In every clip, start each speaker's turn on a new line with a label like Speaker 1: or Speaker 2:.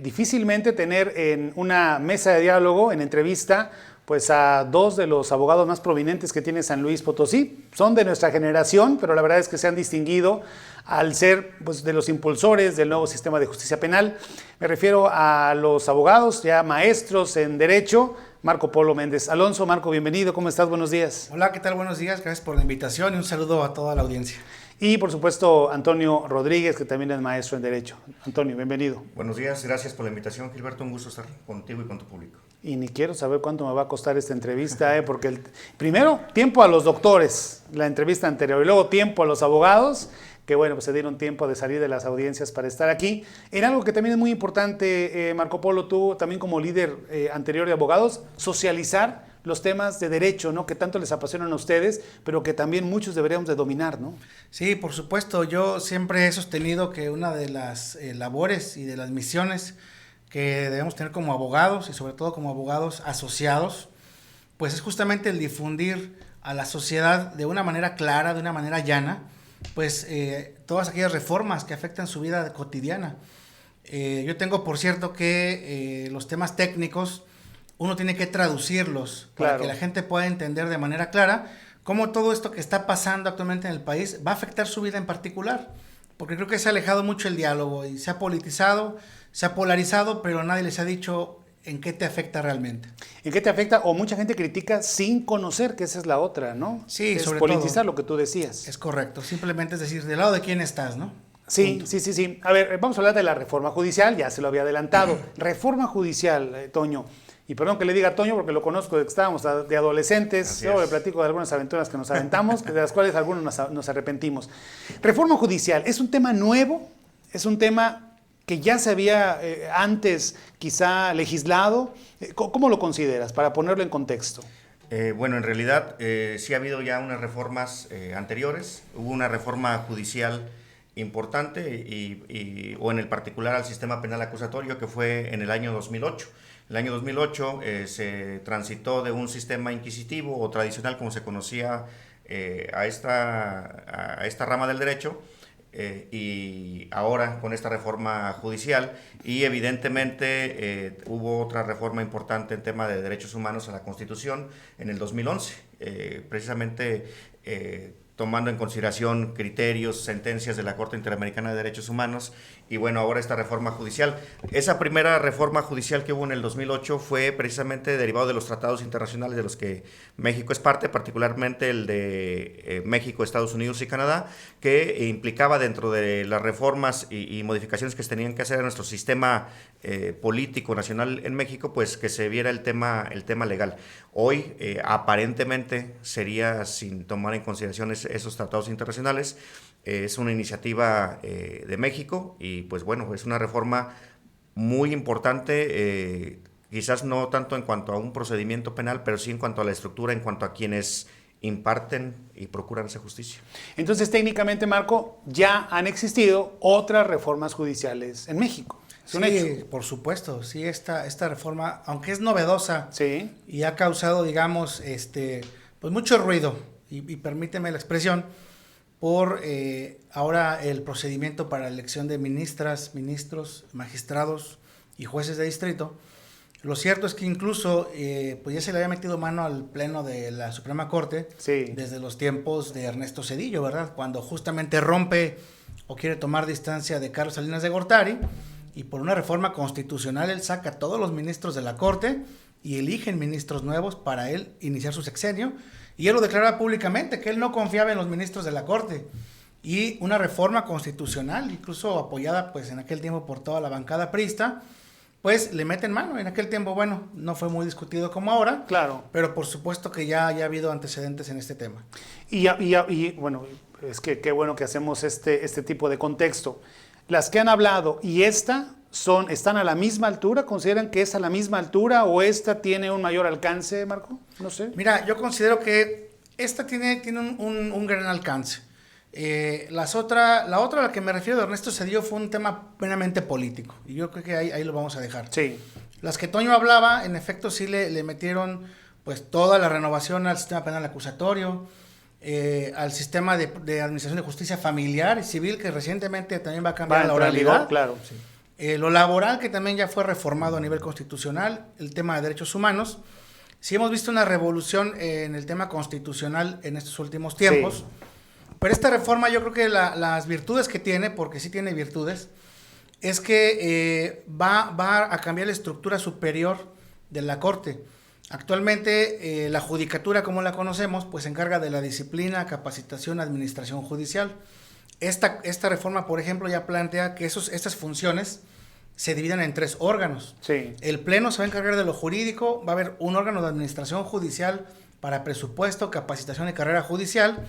Speaker 1: difícilmente tener en una mesa de diálogo, en entrevista, pues a dos de los abogados más prominentes que tiene San Luis Potosí. Son de nuestra generación, pero la verdad es que se han distinguido al ser pues, de los impulsores del nuevo sistema de justicia penal. Me refiero a los abogados, ya maestros en Derecho, Marco Polo Méndez. Alonso, Marco, bienvenido. ¿Cómo estás? Buenos días.
Speaker 2: Hola, ¿qué tal? Buenos días. Gracias por la invitación y un saludo a toda la audiencia.
Speaker 1: Y por supuesto Antonio Rodríguez, que también es maestro en Derecho. Antonio, bienvenido.
Speaker 3: Buenos días, gracias por la invitación, Gilberto. Un gusto estar contigo y con tu público.
Speaker 1: Y ni quiero saber cuánto me va a costar esta entrevista, porque primero tiempo a los doctores, la entrevista anterior, y luego tiempo a los abogados, que bueno, pues se dieron tiempo de salir de las audiencias para estar aquí. En algo que también es muy importante, Marco Polo, tú también como líder anterior de abogados, socializar los temas de derecho, ¿no? Que tanto les apasionan a ustedes, pero que también muchos deberíamos de dominar, ¿no?
Speaker 2: Sí, por supuesto. Yo siempre he sostenido que una de las labores y de las misiones que debemos tener como abogados y sobre todo como abogados asociados, pues es justamente el difundir a la sociedad de una manera clara, de una manera llana, pues todas aquellas reformas que afectan su vida cotidiana. Yo tengo por cierto que los temas técnicos uno tiene que traducirlos para que la gente pueda entender de manera clara cómo todo esto que está pasando actualmente en el país va a afectar su vida en particular, porque creo que se ha alejado mucho el diálogo y se ha politizado, se ha polarizado, pero nadie les ha dicho en qué te afecta realmente.
Speaker 1: ¿En qué te afecta? O mucha gente critica sin conocer, que esa es la otra, ¿no?
Speaker 2: Sí,
Speaker 1: es
Speaker 2: sobre
Speaker 1: politizar
Speaker 2: todo,
Speaker 1: lo que tú decías.
Speaker 2: Es correcto, simplemente es decir, del lado de quién estás, ¿no?
Speaker 1: Sí,
Speaker 2: Punto.
Speaker 1: sí. A ver, vamos a hablar de la reforma judicial, ya se lo había adelantado. Reforma judicial, Toño. Y perdón que le diga Toño porque lo conozco de que estábamos de adolescentes. Yo le platico de algunas aventuras que nos aventamos, de las cuales algunos nos arrepentimos. Reforma judicial, ¿es un tema nuevo? ¿Es un tema que ya se había antes quizá legislado? ¿Cómo lo consideras para ponerlo en contexto?
Speaker 3: Bueno, en realidad sí ha habido ya unas reformas anteriores. Hubo una reforma judicial importante o en el particular al sistema penal acusatorio que fue en el año 2008. El año 2008 se transitó de un sistema inquisitivo o tradicional como se conocía a esta rama del derecho y ahora con esta reforma judicial y evidentemente hubo otra reforma importante en tema de derechos humanos a la Constitución en el 2011, precisamente tomando en consideración criterios, sentencias de la Corte Interamericana de Derechos Humanos y bueno, ahora esta reforma judicial. Esa primera reforma judicial que hubo en el 2008 fue precisamente derivado de los tratados internacionales de los que México es parte, particularmente el de México, Estados Unidos y Canadá, que implicaba dentro de las reformas y modificaciones que se tenían que hacer a nuestro sistema político nacional en México, pues que se viera el tema legal. Hoy aparentemente sería sin tomar en consideración esos tratados internacionales. Es una iniciativa de México y pues bueno, es una reforma muy importante, quizás no tanto en cuanto a un procedimiento penal, pero sí en cuanto a la estructura, en cuanto a quienes imparten y procuran esa justicia.
Speaker 1: Entonces, técnicamente, Marco, ya han existido otras reformas judiciales en México. ¿Es un hecho?
Speaker 2: Por supuesto, sí, esta reforma, aunque es novedosa
Speaker 1: sí,
Speaker 2: y ha causado, digamos, pues mucho ruido, y permíteme la expresión, por ahora el procedimiento para la elección de ministras, ministros, magistrados y jueces de distrito. Lo cierto es que incluso pues ya se le había metido mano al pleno de la Suprema Corte desde los tiempos de Ernesto Zedillo, ¿verdad? Cuando justamente rompe o quiere tomar distancia de Carlos Salinas de Gortari y por una reforma constitucional él saca a todos los ministros de la Corte y eligen ministros nuevos para él iniciar su sexenio. Y él lo declara públicamente, que él no confiaba en los ministros de la Corte. Y una reforma constitucional, incluso apoyada pues en aquel tiempo por toda la bancada priista, pues le meten mano. En aquel tiempo, bueno, no fue muy discutido como ahora.
Speaker 1: Claro.
Speaker 2: Pero por supuesto que ya ha habido antecedentes en este tema.
Speaker 1: Y bueno, es que qué bueno que hacemos este tipo de contexto. Las que han hablado y ¿están a la misma altura? ¿Consideran que es a la misma altura o esta tiene un mayor alcance, Marco? No sé.
Speaker 2: Mira, yo considero que esta tiene un gran alcance. La otra a la que me refiero de Ernesto Zedillo fue un tema plenamente político y yo creo que ahí lo vamos a dejar.
Speaker 1: Sí.
Speaker 2: Las que Toño hablaba, en efecto sí le metieron pues toda la renovación al sistema penal acusatorio, al sistema de administración de justicia familiar y civil que recientemente también va a cambiar la oralidad.
Speaker 1: Claro, sí.
Speaker 2: Lo laboral, que también ya fue reformado a nivel constitucional, el tema de derechos humanos. Sí hemos visto una revolución en el tema constitucional en estos últimos tiempos, sí. Pero esta reforma yo creo que las virtudes que tiene, porque sí tiene virtudes, es que va a cambiar la estructura superior de la Corte. Actualmente la judicatura, como la conocemos, pues se encarga de la disciplina, capacitación, administración judicial. Esta reforma, por ejemplo, ya plantea que estas funciones se dividan en 3 órganos.
Speaker 1: Sí.
Speaker 2: El Pleno se va a encargar de lo jurídico, va a haber un órgano de administración judicial para presupuesto, capacitación y carrera judicial,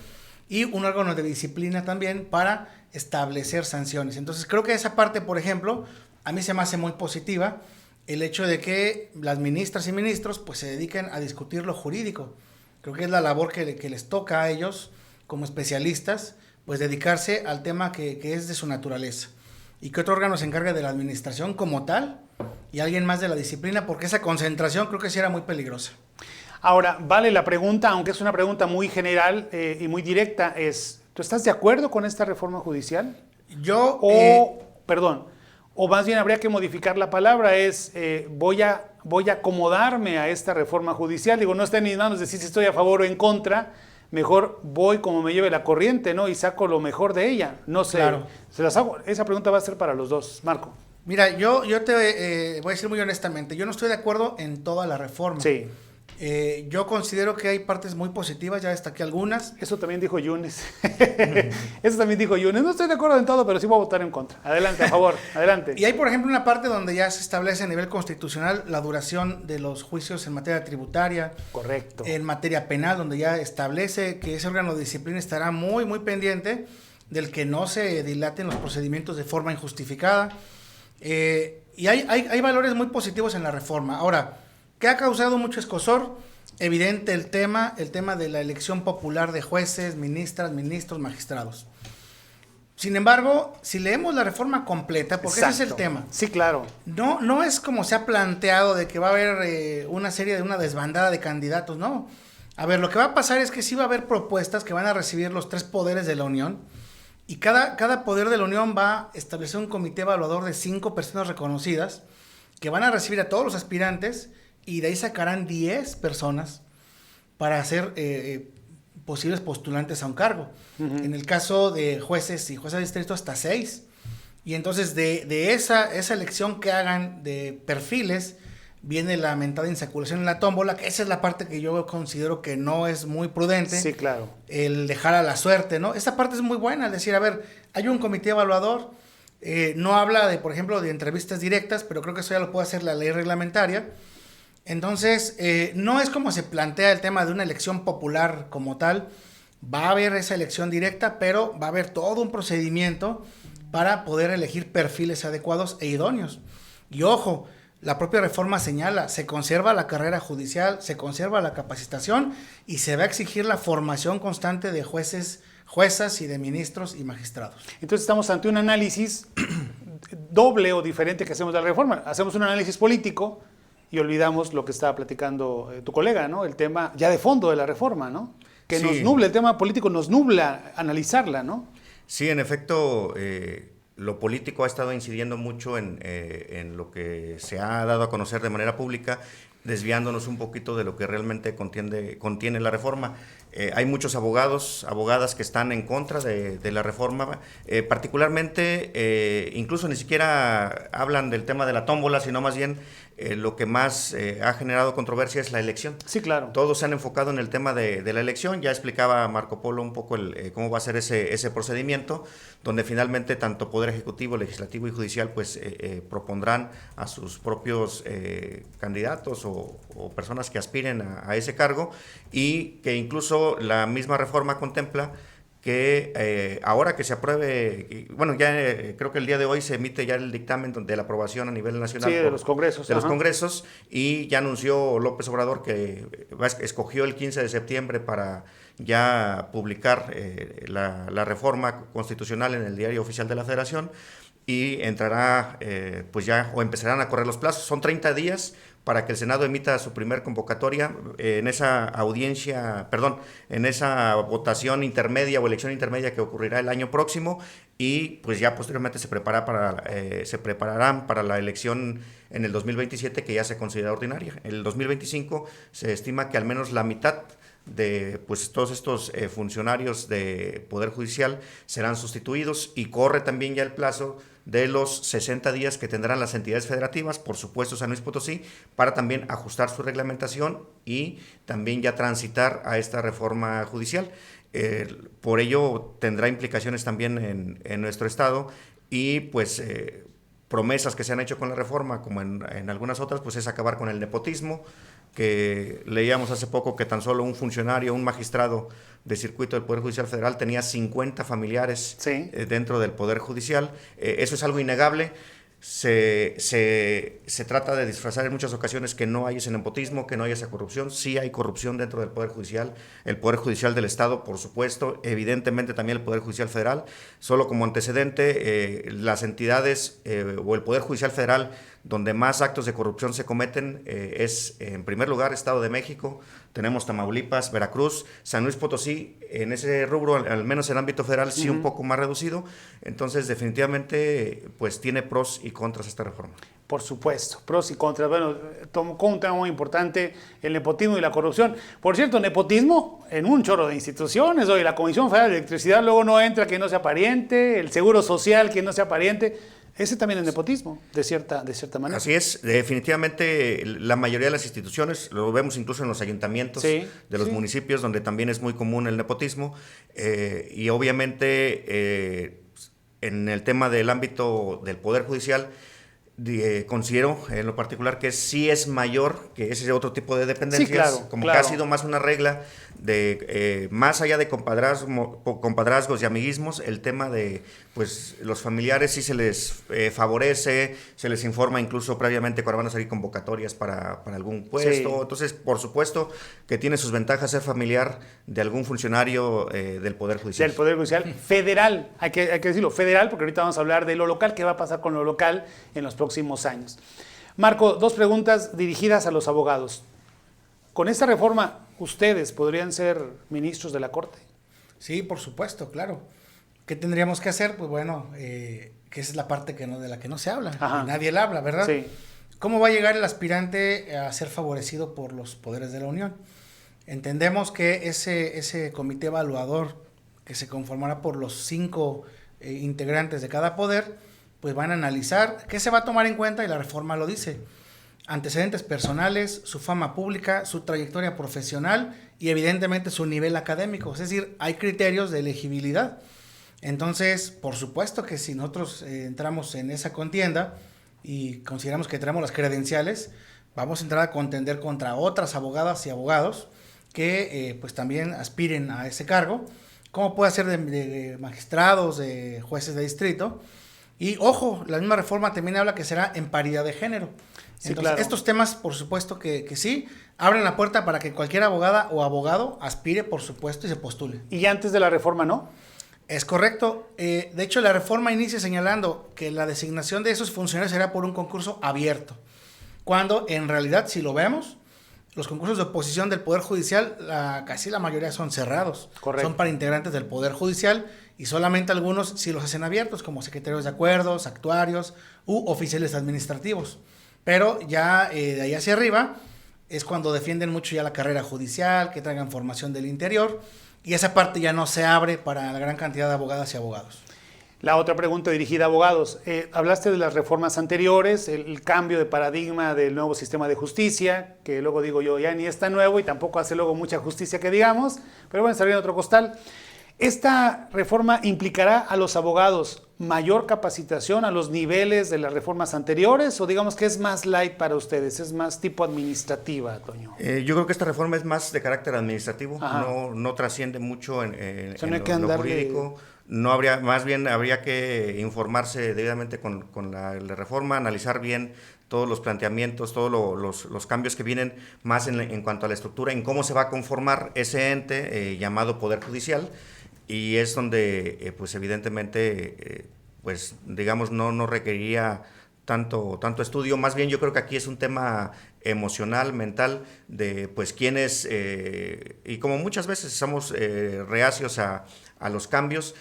Speaker 2: y un órgano de disciplina también para establecer sanciones. Entonces creo que esa parte, por ejemplo, a mí se me hace muy positiva, el hecho de que las ministras y ministros pues se dediquen a discutir lo jurídico. Creo que es la labor que les toca a ellos como especialistas, pues dedicarse al tema que es de su naturaleza. Y que otro órgano se encargue de la administración como tal y alguien más de la disciplina, porque esa concentración creo que sí era muy peligrosa.
Speaker 1: Ahora, vale la pregunta, aunque es una pregunta muy general y muy directa, es, ¿tú estás de acuerdo con esta reforma judicial?
Speaker 2: Yo...
Speaker 1: O más bien habría que modificar la palabra, voy a acomodarme a esta reforma judicial. Digo, no está en mis manos decir si estoy a favor o en contra, mejor voy como me lleve la corriente, ¿no? Y saco lo mejor de ella. No sé,
Speaker 2: claro.
Speaker 1: Se las hago. Esa pregunta va a ser para los dos. Marco.
Speaker 2: Mira, yo te voy a decir muy honestamente, yo no estoy de acuerdo en toda la reforma.
Speaker 1: Sí.
Speaker 2: Yo considero que hay partes muy positivas, ya destaqué algunas.
Speaker 1: Eso también dijo Yunes. Eso también dijo Yunes. No estoy de acuerdo en todo, pero sí voy a votar en contra. Adelante, a favor, adelante.
Speaker 2: Y hay, por ejemplo, una parte donde ya se establece a nivel constitucional la duración de los juicios en materia tributaria.
Speaker 1: Correcto.
Speaker 2: En materia penal, donde ya establece que ese órgano de disciplina estará muy, muy pendiente del que no se dilaten los procedimientos de forma injustificada. Y hay valores muy positivos en la reforma. Ahora, ¿qué ha causado mucho escozor? Evidente el tema de la elección popular de jueces, ministras, ministros, magistrados. Sin embargo, si leemos la reforma completa, porque
Speaker 1: Exacto.
Speaker 2: ese es el tema.
Speaker 1: Sí, claro.
Speaker 2: No es como se ha planteado de que va a haber una desbandada de candidatos, no. A ver, lo que va a pasar es que sí va a haber propuestas que van a recibir los 3 poderes de la Unión, y cada poder de la Unión va a establecer un comité evaluador de 5 personas reconocidas que van a recibir a todos los aspirantes, y de ahí sacarán 10 personas para ser posibles postulantes a un cargo. Uh-huh. En el caso de jueces y jueces de distrito, hasta 6. Y entonces de esa elección que hagan de perfiles, viene la mentada insaculación en la tómbola, que esa es la parte que yo considero que no es muy prudente.
Speaker 1: Sí, claro.
Speaker 2: El dejar a la suerte, ¿no? Esa parte es muy buena, es decir, a ver, hay un comité evaluador, no habla de, por ejemplo, de entrevistas directas, pero creo que eso ya lo puede hacer la ley reglamentaria. Entonces, no es como se plantea el tema de una elección popular como tal. Va a haber esa elección directa, pero va a haber todo un procedimiento para poder elegir perfiles adecuados e idóneos. Y ojo, la propia reforma señala, se conserva la carrera judicial, se conserva la capacitación y se va a exigir la formación constante de jueces, juezas y de ministros y magistrados.
Speaker 1: Entonces estamos ante un análisis doble o diferente que hacemos de la reforma. Hacemos un análisis político y olvidamos lo que estaba platicando tu colega, ¿no? El tema ya de fondo de la reforma, ¿no? Que sí. Nos nubla, el tema político nos nubla analizarla, ¿no?
Speaker 3: Sí, en efecto, lo político ha estado incidiendo mucho en lo que se ha dado a conocer de manera pública, desviándonos un poquito de lo que realmente contiene la reforma. Hay muchos abogadas que están en contra de la reforma, particularmente, incluso ni siquiera hablan del tema de la tómbola, sino más bien lo que más ha generado controversia es la elección.
Speaker 1: Sí, claro.
Speaker 3: Todos se han enfocado en el tema de la elección. Ya explicaba Marco Polo un poco cómo va a ser ese procedimiento, donde finalmente tanto Poder Ejecutivo, Legislativo y Judicial pues propondrán a sus propios candidatos o personas que aspiren a ese cargo, y que incluso la misma reforma contempla que ahora que se apruebe, bueno, ya creo que el día de hoy se emite ya el dictamen de la aprobación a nivel nacional.
Speaker 1: Sí, de los congresos.
Speaker 3: De los congresos, y ya anunció López Obrador que escogió el 15 de septiembre para ya publicar la reforma constitucional en el Diario Oficial de la Federación. y entrará, pues ya, o empezarán a correr los plazos. Son 30 días para que el Senado emita su primer convocatoria en esa en esa votación intermedia o elección intermedia que ocurrirá el año próximo, y pues ya posteriormente se prepararán para la elección en el 2027, que ya se considera ordinaria. En el 2025 se estima que al menos la mitad de pues todos estos funcionarios de Poder Judicial serán sustituidos, y corre también ya el plazo de los 60 días que tendrán las entidades federativas, por supuesto San Luis Potosí, para también ajustar su reglamentación y también ya transitar a esta reforma judicial. Por ello tendrá implicaciones también en nuestro estado, y pues promesas que se han hecho con la reforma, como en algunas otras, pues es acabar con el nepotismo, que leíamos hace poco que tan solo un funcionario, un magistrado de circuito del Poder Judicial Federal tenía 50 familiares dentro del Poder Judicial. Eso es algo innegable. Se trata de disfrazar en muchas ocasiones que no hay ese nepotismo, que no hay esa corrupción. Sí hay corrupción dentro del Poder Judicial, el Poder Judicial del Estado, por supuesto, evidentemente también el Poder Judicial Federal. Solo como antecedente, las entidades o el Poder Judicial Federal donde más actos de corrupción se cometen es, en primer lugar, Estado de México, tenemos Tamaulipas, Veracruz, San Luis Potosí, en ese rubro, al menos en ámbito federal, sí un poco más reducido. Entonces, definitivamente, pues tiene pros y contras esta reforma.
Speaker 1: Por supuesto, pros y contras. Bueno, tocó un tema muy importante, el nepotismo y la corrupción. Por cierto, nepotismo en un chorro de instituciones. Hoy la Comisión Federal de Electricidad luego no entra quien no sea pariente, el Seguro Social quien no sea pariente. Ese también es nepotismo, de cierta manera.
Speaker 3: Así es, definitivamente la mayoría de las instituciones, lo vemos incluso en los ayuntamientos de los municipios, donde también es muy común el nepotismo, y obviamente en el tema del ámbito del Poder Judicial, considero en lo particular que sí es mayor que ese otro tipo de dependencias, que ha sido más una regla de más allá de compadrazgos y amiguismos, el tema de pues los familiares sí se les favorece, se les informa incluso previamente cuando van a salir convocatorias para algún puesto. Entonces, por supuesto que tiene sus ventajas ser familiar de algún funcionario del Poder Judicial.
Speaker 1: Del Poder Judicial federal, hay que decirlo, federal, porque ahorita vamos a hablar de lo local, qué va a pasar con lo local en los próximos años. Marco, dos preguntas dirigidas a los abogados. Con esta reforma, ¿ustedes podrían ser ministros de la Corte?
Speaker 2: Sí, por supuesto, claro. ¿Qué tendríamos que hacer? Pues bueno, que esa es la parte de la que no se habla. Y nadie la habla, ¿verdad?
Speaker 1: Sí.
Speaker 2: ¿Cómo va a llegar el aspirante a ser favorecido por los poderes de la Unión? Entendemos que ese comité evaluador que se conformará por los 5 integrantes de cada poder, pues van a analizar qué se va a tomar en cuenta, y la reforma lo dice: antecedentes personales, su fama pública, su trayectoria profesional y evidentemente su nivel académico. Es decir, hay criterios de elegibilidad. Entonces, por supuesto que si nosotros entramos en esa contienda y consideramos que tenemos las credenciales, vamos a entrar a contender contra otras abogadas y abogados que pues también aspiren a ese cargo, como puede ser de magistrados, de jueces de distrito. Y ojo, la misma reforma también habla que será en paridad de género.
Speaker 1: Sí,
Speaker 2: entonces,
Speaker 1: claro.
Speaker 2: Estos temas, por supuesto que sí, abren la puerta para que cualquier abogada o abogado aspire, por supuesto, y se postule.
Speaker 1: ¿Y antes de la reforma no?
Speaker 2: Es correcto. De hecho, la reforma inicia señalando que la designación de esos funcionarios será por un concurso abierto, cuando en realidad, si lo vemos, los concursos de oposición del Poder Judicial, casi la mayoría son cerrados.
Speaker 1: Correcto.
Speaker 2: Son para integrantes del Poder Judicial, y solamente algunos sí los hacen abiertos, como secretarios de acuerdos, actuarios u oficiales administrativos. Pero ya de ahí hacia arriba es cuando defienden mucho ya la carrera judicial, que traigan formación del interior, y esa parte ya no se abre para la gran cantidad de abogadas y abogados.
Speaker 1: La otra pregunta dirigida a abogados. Hablaste de las reformas anteriores, el cambio de paradigma del nuevo sistema de justicia, que luego digo yo ya ni es tan nuevo y tampoco hace luego mucha justicia que digamos, pero bueno, estaría en otro costal. ¿Esta reforma implicará a los abogados mayor capacitación a los niveles de las reformas anteriores, o digamos que es más light para ustedes, es más tipo administrativa, Toño?
Speaker 3: Yo creo que esta reforma es más de carácter administrativo, no trasciende mucho en lo jurídico. No habría, más bien habría que informarse debidamente con la reforma, analizar bien todos los planteamientos, todos los cambios que vienen más en cuanto a la estructura, en cómo se va a conformar ese ente llamado Poder Judicial. Y es donde, pues evidentemente, pues digamos no requeriría tanto estudio. Más bien yo creo que aquí es un tema emocional, mental, de pues quienes, y como muchas veces somos reacios a los cambios.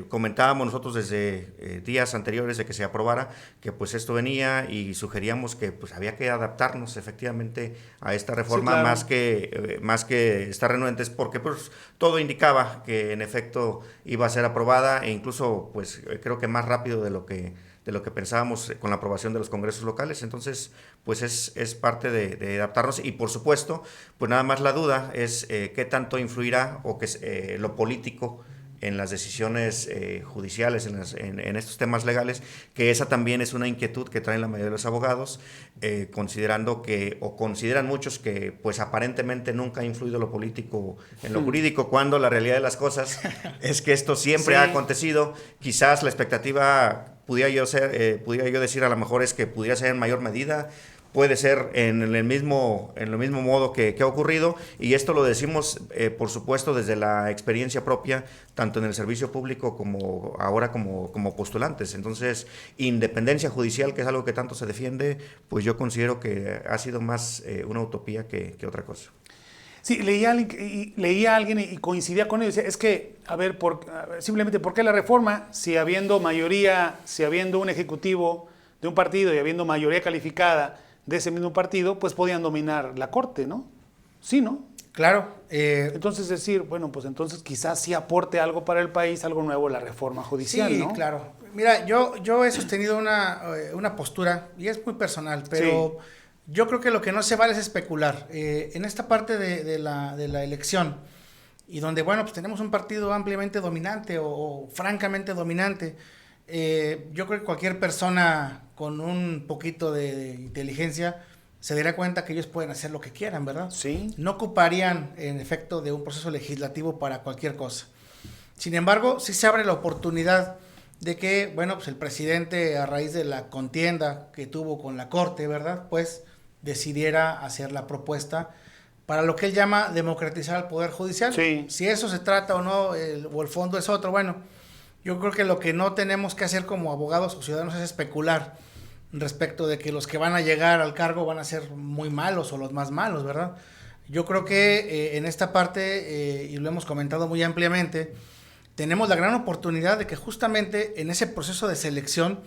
Speaker 3: Comentábamos nosotros desde días anteriores de que se aprobara que pues esto venía, y sugeríamos que pues había que adaptarnos efectivamente a esta reforma,
Speaker 1: sí, claro.
Speaker 3: más que estar renuentes, porque pues todo indicaba que en efecto iba a ser aprobada, e incluso pues creo que más rápido de lo que pensábamos con la aprobación de los congresos locales. Entonces pues es parte de adaptarnos, y por supuesto pues nada más la duda es qué tanto influirá o que lo político en las decisiones judiciales, en estos temas legales, que esa también es una inquietud que traen la mayoría de los abogados, considerando que, o consideran muchos que pues aparentemente nunca ha influido lo político en lo jurídico, cuando la realidad de las cosas es que esto siempre ha acontecido. Quizás la expectativa pudiera yo decir, a lo mejor es que pudiera ser en mayor medida, puede ser en el mismo modo que ha ocurrido, y esto lo decimos por supuesto desde la experiencia propia, tanto en el servicio público como ahora como postulantes. Entonces, independencia judicial, que es algo que tanto se defiende, pues yo considero que ha sido más una utopía que otra cosa.
Speaker 1: Sí, leía a alguien y coincidía con ellos. Es que, simplemente, ¿por qué la reforma? Si habiendo mayoría, si habiendo un ejecutivo de un partido y habiendo mayoría calificada de ese mismo partido, pues podían dominar la Corte, ¿no? Sí, ¿no?
Speaker 2: Claro.
Speaker 1: Entonces decir, bueno, pues entonces quizás sí aporte algo para el país, algo nuevo la reforma judicial,
Speaker 2: sí,
Speaker 1: ¿no?
Speaker 2: Sí, claro. Mira, yo he sostenido una postura, y es muy personal, pero yo creo que lo que no se vale es especular. En esta parte de la elección, y donde, bueno, pues tenemos un partido ampliamente dominante o francamente dominante, yo creo que cualquier persona con un poquito de inteligencia se dará cuenta que ellos pueden hacer lo que quieran, ¿verdad?
Speaker 1: Sí.
Speaker 2: No ocuparían, en efecto, de un proceso legislativo para cualquier cosa. Sin embargo, sí se abre la oportunidad de que, bueno, pues el presidente, a raíz de la contienda que tuvo con la Corte, ¿verdad?, pues decidiera hacer la propuesta para lo que él llama democratizar el Poder Judicial.
Speaker 1: Sí.
Speaker 2: Si eso se trata o no, o el fondo es otro, bueno, yo creo que lo que no tenemos que hacer como abogados o ciudadanos es especular respecto de que los que van a llegar al cargo van a ser muy malos o los más malos, ¿verdad? Yo creo que en esta parte, y lo hemos comentado muy ampliamente, tenemos la gran oportunidad de que justamente en ese proceso de selección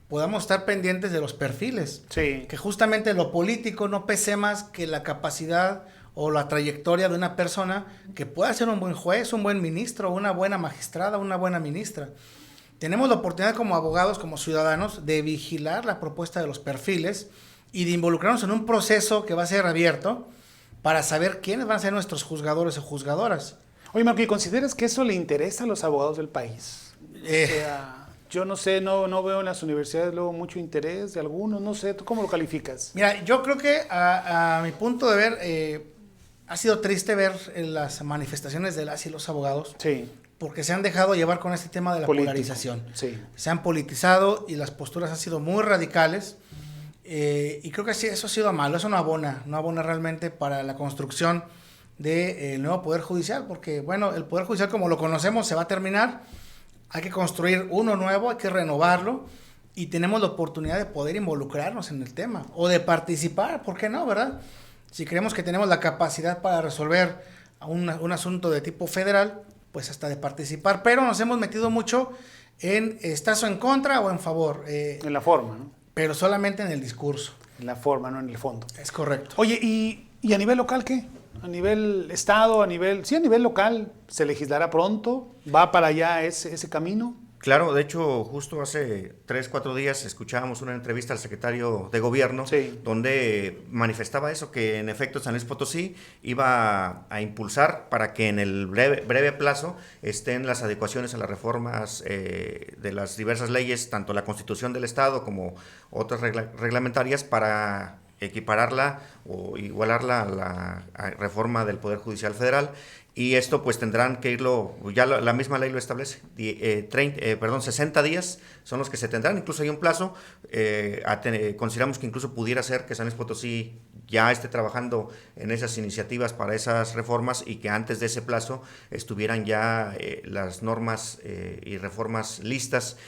Speaker 2: podamos estar pendientes de los perfiles.
Speaker 1: Sí.
Speaker 2: Que justamente lo político no pese más que la capacidad o la trayectoria de una persona que pueda ser un buen juez, un buen ministro, una buena magistrada, una buena ministra. Tenemos la oportunidad como abogados, como ciudadanos, de vigilar la propuesta de los perfiles y de involucrarnos en un proceso que va a ser abierto para saber quiénes van a ser nuestros juzgadores o juzgadoras.
Speaker 1: Oye, Marco, ¿y consideras que eso le interesa a los abogados del país? O sea, yo no sé, no veo en las universidades luego mucho interés de algunos, no sé, ¿tú cómo lo calificas?
Speaker 2: Mira, yo creo que a mi punto de ver, ha sido triste ver las manifestaciones de las y los abogados.
Speaker 1: Sí.
Speaker 2: Porque se han dejado llevar con este tema de la polarización.
Speaker 1: Sí.
Speaker 2: Se han politizado y las posturas han sido muy radicales. Y creo que sí, eso ha sido malo. Eso no abona realmente para la construcción del nuevo Poder Judicial. Porque, bueno, el Poder Judicial como lo conocemos se va a terminar. Hay que construir uno nuevo, hay que renovarlo. Y tenemos la oportunidad de poder involucrarnos en el tema. O de participar, ¿por qué no, verdad? Si creemos que tenemos la capacidad para resolver un asunto de tipo federal, pues hasta de participar, pero nos hemos metido mucho en estás o en contra o en favor.
Speaker 1: En la forma, ¿no?
Speaker 2: Pero solamente en el discurso.
Speaker 1: En la forma, no en el fondo.
Speaker 2: Es correcto.
Speaker 1: Oye, ¿y a nivel local qué? ¿A nivel estado, a nivel local, se legislará pronto? ¿Va para allá ese camino?
Speaker 3: Claro, de hecho, justo hace 3-4 días escuchábamos una entrevista al secretario de Gobierno, donde manifestaba eso, que en efecto San Luis Potosí iba a impulsar para que en el breve plazo estén las adecuaciones a las reformas de las diversas leyes, tanto la Constitución del Estado como otras reglamentarias, para equipararla o igualarla a la reforma del Poder Judicial Federal. Y esto pues tendrán que irlo, ya la misma ley lo establece, 60 días son los que se tendrán, incluso hay un plazo. Consideramos que incluso pudiera ser que San Luis Potosí ya esté trabajando en esas iniciativas para esas reformas, y que antes de ese plazo estuvieran ya las normas y reformas listas.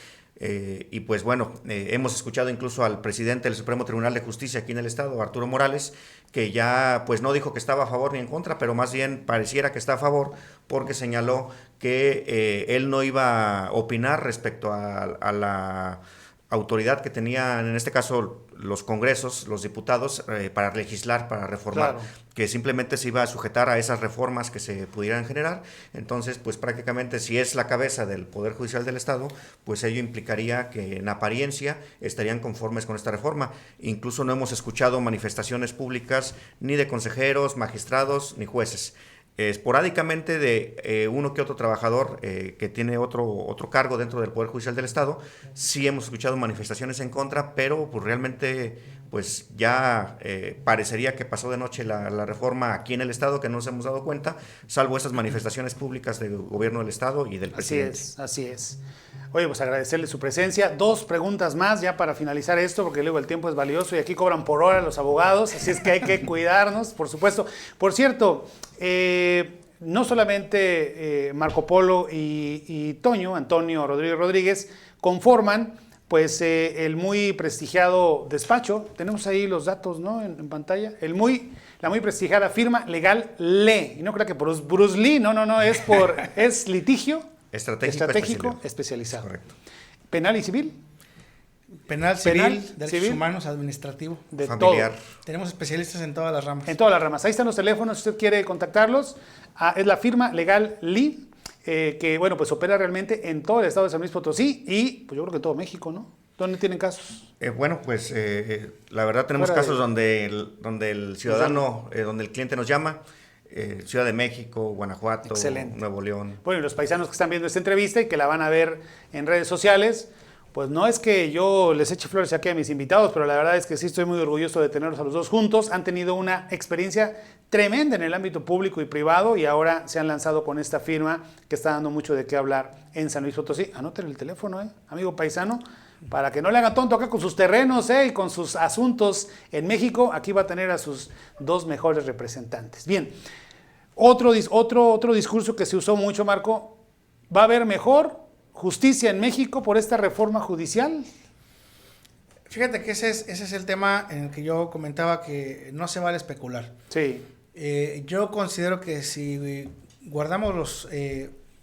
Speaker 3: Y pues bueno, hemos escuchado incluso al presidente del Supremo Tribunal de Justicia aquí en el estado, Arturo Morales, que ya pues no dijo que estaba a favor ni en contra, pero más bien pareciera que está a favor, porque señaló que él no iba a opinar respecto a la autoridad que tenían, en este caso, los congresos, los diputados, para legislar, para reformar,
Speaker 1: Claro.
Speaker 3: que simplemente se iba a sujetar a esas reformas que se pudieran generar. Entonces, pues prácticamente, si es la cabeza del Poder Judicial del Estado, pues ello implicaría que en apariencia estarían conformes con esta reforma. Incluso no hemos escuchado manifestaciones públicas ni de consejeros, magistrados, ni jueces. Esporádicamente de uno que otro trabajador que tiene otro cargo dentro del Poder Judicial del Estado, sí hemos escuchado manifestaciones en contra, pero pues realmente pues ya parecería que pasó de noche la reforma aquí en el Estado, que no nos hemos dado cuenta, salvo esas manifestaciones públicas del gobierno del Estado y del presidente.
Speaker 1: Así es. Oye, pues agradecerle su presencia. 2 preguntas más ya para finalizar esto, porque luego el tiempo es valioso y aquí cobran por hora los abogados, así es que hay que cuidarnos, por supuesto. Por cierto, no solamente Marco Polo y Toño, Antonio Rodríguez, conforman pues el muy prestigiado despacho, tenemos ahí los datos, ¿no? En pantalla, la muy prestigiada firma legal LE, y no creo que por Bruce Lee, no, es litigio estratégico especializado.
Speaker 3: Correcto.
Speaker 1: Penal y civil.
Speaker 2: Penal, civil, derechos humanos, administrativo.
Speaker 1: De
Speaker 3: familiar.
Speaker 1: todo.
Speaker 2: Tenemos especialistas en todas las ramas.
Speaker 1: En todas las ramas. Ahí están los teléfonos, si usted quiere contactarlos. Es la firma legal Lee, que bueno, pues opera realmente en todo el estado de San Luis Potosí y pues yo creo que en todo México, ¿no? ¿Dónde tienen casos?
Speaker 3: Bueno, pues la verdad tenemos casos donde el ciudadano, donde el cliente nos llama, Ciudad de México, Guanajuato,
Speaker 1: Excelente.
Speaker 3: Nuevo León.
Speaker 1: Bueno, y los paisanos que están viendo esta entrevista y que la van a ver en redes sociales, pues no es que yo les eche flores aquí a mis invitados, pero la verdad es que sí estoy muy orgulloso de tenerlos a los dos juntos. Han tenido una experiencia tremenda en el ámbito público y privado y ahora se han lanzado con esta firma que está dando mucho de qué hablar en San Luis Potosí. Anoten el teléfono, amigo paisano, para que no le haga tonto acá con sus terrenos y con sus asuntos en México. Aquí va a tener a sus 2 mejores representantes. Bien, otro discurso que se usó mucho, Marco, ¿va a haber mejor justicia en México por esta reforma judicial?
Speaker 2: Fíjate que ese es el tema en el que yo comentaba que no se vale especular.
Speaker 1: Sí.
Speaker 2: Yo considero que si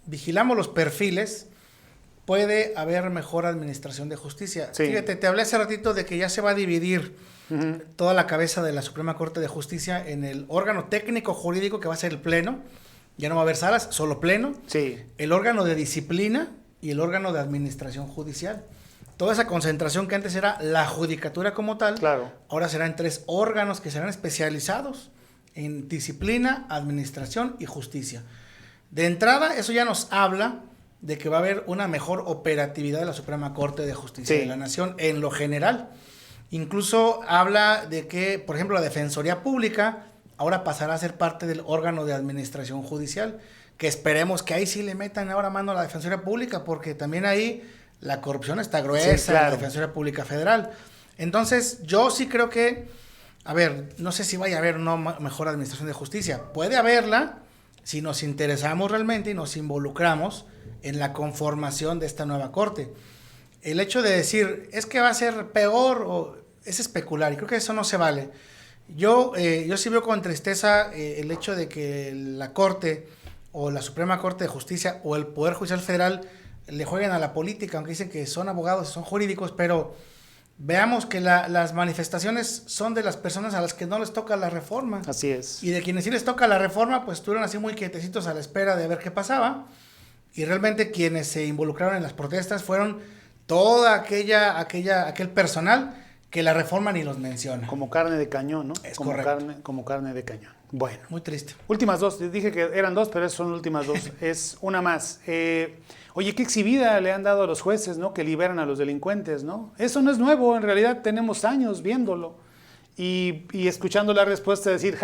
Speaker 2: vigilamos los perfiles, puede haber mejor administración de justicia.
Speaker 1: Sí.
Speaker 2: Fíjate, te hablé hace ratito de que ya se va a dividir toda la cabeza de la Suprema Corte de Justicia en el órgano técnico jurídico, que va a ser el Pleno. Ya no va a haber salas, solo Pleno.
Speaker 1: Sí.
Speaker 2: El órgano de disciplina y el órgano de administración judicial. Toda esa concentración que antes era la judicatura como tal,
Speaker 1: Claro.
Speaker 2: ahora serán 3 órganos que serán especializados en disciplina, administración y justicia. De entrada, eso ya nos habla de que va a haber una mejor operatividad de la Suprema Corte de Justicia de la Nación en lo general. Incluso habla de que, por ejemplo, la Defensoría Pública ahora pasará a ser parte del órgano de administración judicial, que esperemos que ahí sí le metan ahora mano a la Defensoría Pública, porque también ahí la corrupción está gruesa,
Speaker 1: Sí, claro.
Speaker 2: en la Defensoría Pública Federal. Entonces, yo sí creo que, no sé si vaya a haber una mejor administración de justicia. Puede haberla si nos interesamos realmente y nos involucramos en la conformación de esta nueva corte. El hecho de decir, es que va a ser peor, es especular, y creo que eso no se vale. Yo sí veo con tristeza el hecho de que la Corte o la Suprema Corte de Justicia o el Poder Judicial Federal le jueguen a la política, aunque dicen que son abogados, son jurídicos, pero veamos que las manifestaciones son de las personas a las que no les toca la reforma.
Speaker 1: Así es.
Speaker 2: Y de quienes sí les toca la reforma, pues estuvieron así muy quietecitos a la espera de ver qué pasaba. Y realmente quienes se involucraron en las protestas fueron toda aquel personal que la reforma ni los menciona.
Speaker 1: Como carne de cañón, ¿no?
Speaker 2: Es
Speaker 1: como
Speaker 2: correcto.
Speaker 1: como carne de cañón. Bueno.
Speaker 2: Muy triste.
Speaker 1: Últimas 2. Dije que eran 2, pero esas son las últimas 2. Es una más. Oye, qué exhibida le han dado a los jueces, ¿no? Que liberan a los delincuentes, ¿no? Eso no es nuevo. En realidad tenemos años viéndolo. Y escuchando la respuesta decir,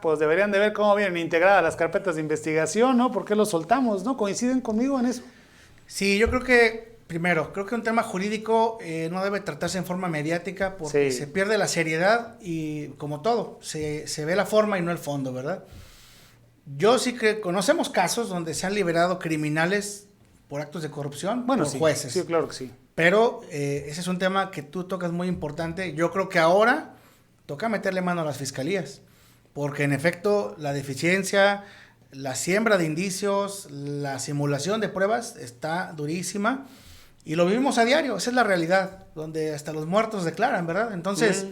Speaker 1: pues deberían de ver cómo vienen integradas las carpetas de investigación, ¿no? ¿Por qué los soltamos, no? ¿Coinciden conmigo en eso?
Speaker 2: Sí, yo creo que, primero, un tema jurídico no debe tratarse en forma mediática porque se pierde la seriedad y, como todo, se ve la forma y no el fondo, ¿verdad? Yo sí que conocemos casos donde se han liberado criminales por actos de corrupción por jueces.
Speaker 1: Sí, claro que sí.
Speaker 2: Pero ese es un tema que tú tocas muy importante. Yo creo que ahora toca meterle mano a las fiscalías, porque en efecto la deficiencia, la siembra de indicios, la simulación de pruebas está durísima y lo vivimos a diario, esa es la realidad, donde hasta los muertos declaran, ¿verdad? Entonces,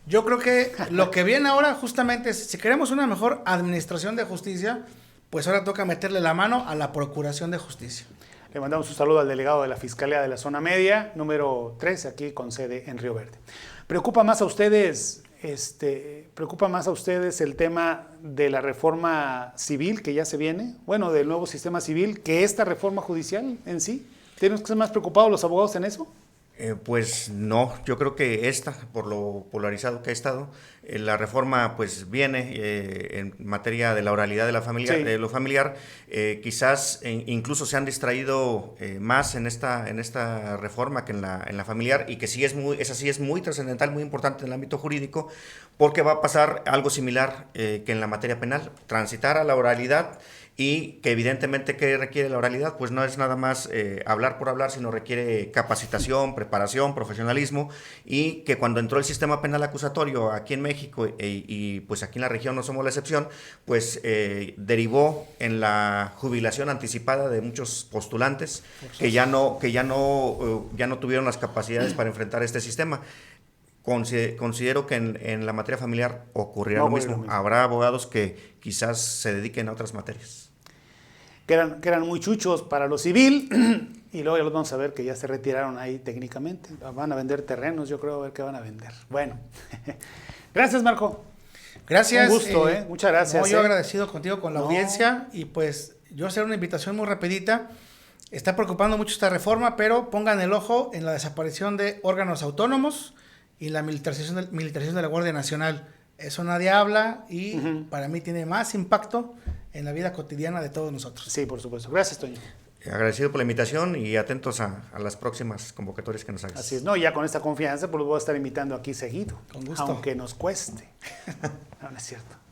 Speaker 2: yo creo que lo que viene ahora justamente es, si queremos una mejor administración de justicia, pues ahora toca meterle la mano a la Procuración de Justicia.
Speaker 1: Le mandamos un saludo al delegado de la Fiscalía de la Zona Media, número 3, aquí con sede en Río Verde. ¿Preocupa más a ustedes el tema de la reforma civil que ya se viene? Bueno, del nuevo sistema civil, que esta reforma judicial en sí. ¿Tenemos que ser más preocupados los abogados en eso?
Speaker 3: Pues no, yo creo que por lo polarizado que ha estado, la reforma pues viene en materia de la oralidad de la familia,
Speaker 1: sí,
Speaker 3: de lo familiar, quizás incluso se han distraído más en esta reforma que en la familiar, y que esa sí es muy trascendental, muy importante en el ámbito jurídico, porque va a pasar algo similar que en la materia penal, transitar a la oralidad. Y que evidentemente, ¿qué requiere la oralidad? Pues no es nada más hablar por hablar, sino requiere capacitación, preparación, profesionalismo, y que cuando entró el sistema penal acusatorio aquí en México y pues aquí en la región no somos la excepción, pues derivó en la jubilación anticipada de muchos postulantes que ya no tuvieron las capacidades para enfrentar este sistema. Considero que en la materia familiar ocurrirá lo mismo. Habrá abogados que quizás se dediquen a otras materias.
Speaker 1: Que eran muy chuchos para lo civil, y luego ya los vamos a ver que ya se retiraron ahí técnicamente. Van a vender terrenos, yo creo, a ver qué van a vender. Bueno, gracias, Marco.
Speaker 2: Gracias.
Speaker 1: Un gusto, muchas gracias.
Speaker 2: Yo agradecido contigo, con la audiencia, y pues yo hacer una invitación muy rapidita. Está preocupando mucho esta reforma, pero pongan el ojo en la desaparición de órganos autónomos y la militarización de la Guardia Nacional. Eso nadie habla y para mí tiene más impacto en la vida cotidiana de todos nosotros.
Speaker 1: Sí, por supuesto. Gracias, Toño.
Speaker 3: Agradecido por la invitación y atentos a las próximas convocatorias que nos hagas.
Speaker 1: Así es, no, ya con esta confianza pues los voy a estar invitando aquí seguido.
Speaker 2: Con gusto.
Speaker 1: Aunque nos cueste. No, no es cierto.